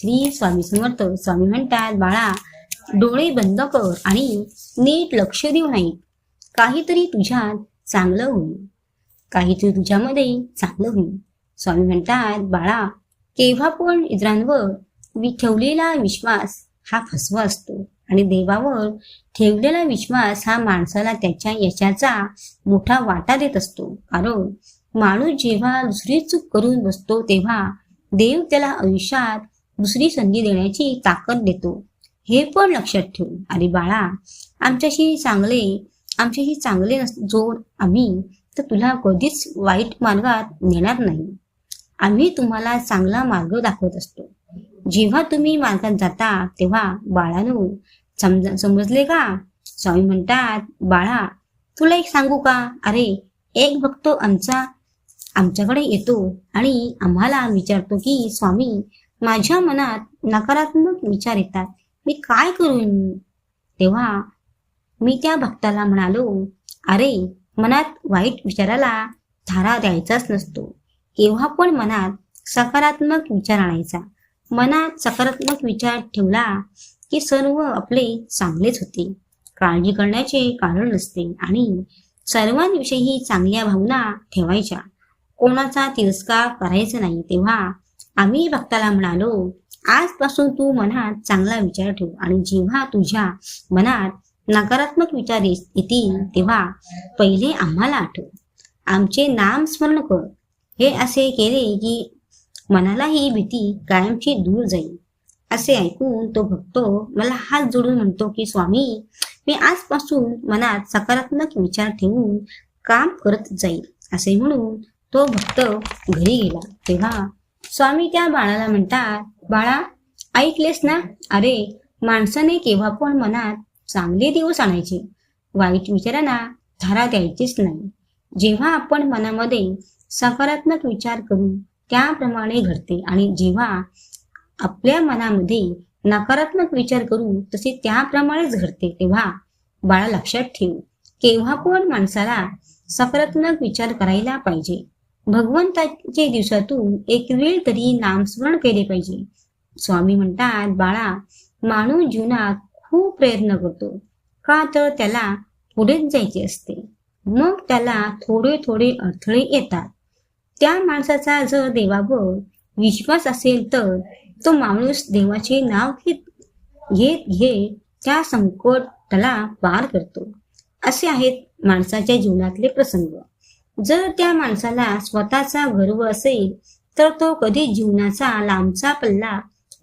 श्री स्वामी समर्थ. स्वामी म्हणतात, बाळा डोळे बंद कर आणि नीट लक्ष देऊ नाही. काहीतरी तुझ्यात चांगलं होईल, काहीतरी तुझ्यामध्ये चांगलं होईल. स्वामी म्हणतात, बाळा केव्हा पण इतरांवर ठेवलेला विश्वास हा फसवा असतो आणि देवावर ठेवलेला विश्वास हा माणसाला त्याच्या यशाचा मोठा वाटा देत असतो. कारण माणूस जेव्हा दुसरी चूक करून बसतो तेव्हा देव त्याला आयुष्यात दुसरी संधी देण्याची ताकद देतो. हे पण लक्षात ठेव. अरे बाळा, आमच्याशी चांगले जोड आम्ही तर तुला कधीच वाईट मार्गात नेणार नाही. आम्ही तुम्हाला चांगला मार्ग दाखवत असतो. जेव्हा तुम्ही मार्गात जाता तेव्हा बाळानो समजले का? स्वामी म्हणतात, बाळा तुला एक सांगू का? अरे एक भक्त आमच्याकडे येतो आणि आम्हाला विचारतो की स्वामी, माझ्या मनात नकारात्मक विचार येतात, मी काय करू? तेव्हा मी त्या भक्ताला म्हणालो, अरे मनात वाईट विचाराला थारा द्यायचाच नसतो. केव्हा पण मनात सकारात्मक विचार आणायचा. मनात सकारात्मक विचार ठेवला की सर्व आपले चांगलेच होते. काळजी करण्याचे कारण नसते आणि सर्वांविषयी चांगल्या भावना ठेवायच्या. कोणाचा तिरस्कार करायचा नाही. तेव्हा आम्ही भक्ताला म्हणालो, आजपासून तू मनात चांगला विचार ठेव आणि जेव्हा तुझ्या मनात नकारात्मक विचार येतील तेव्हा पहिले आम्हाला आठव, आमचे नाम स्मरण कर. हे असे केले की मनाला ही भीती कायमची दूर जाईल. असे ऐकून तो भक्त मला हात जोडून म्हणतो की स्वामी, मी आजपासून मनात सकारात्मक विचार ठेवून काम करत जाईल. असे म्हणून तो भक्त घरी गेला. तेव्हा स्वामी त्या बाळाला म्हणतात, बाळा ऐकलेस ना? अरे माणसाने केव्हा पण मनात चांगले दिवस आणायचे, वाईट विचारांना थारा द्यायचीच नाही. जेव्हा आपण मनामध्ये सकारात्मक विचार करू त्याप्रमाणे घडते आणि जेव्हा आपल्या मनामध्ये नकारात्मक विचार करू तसे त्याप्रमाणेच घडते. तेव्हा बाळा लक्षात ठेव, केव्हा पण माणसाला सकारात्मक विचार करायला पाहिजे. भगवंताचे दिवसातून एक वेळ तरी नामस्मरण केले पाहिजे. स्वामी म्हणतात, बाळा माणूस जीवनात खूप प्रयत्न करतो का? तर त्याला पुढेच जायचे असते. मग त्याला थोडे थोडे अडथळे येतात. त्या माणसाचा जर देवावर विश्वास असेल तर तो माणूस देवाचे नाव घेत त्या संकटाला पार करतो. असे आहेत माणसाच्या जीवनातले प्रसंग. जर त्या माणसाला स्वतःचा गर्व असेल तर तो कधी जीवनाचा लांबचा पल्ला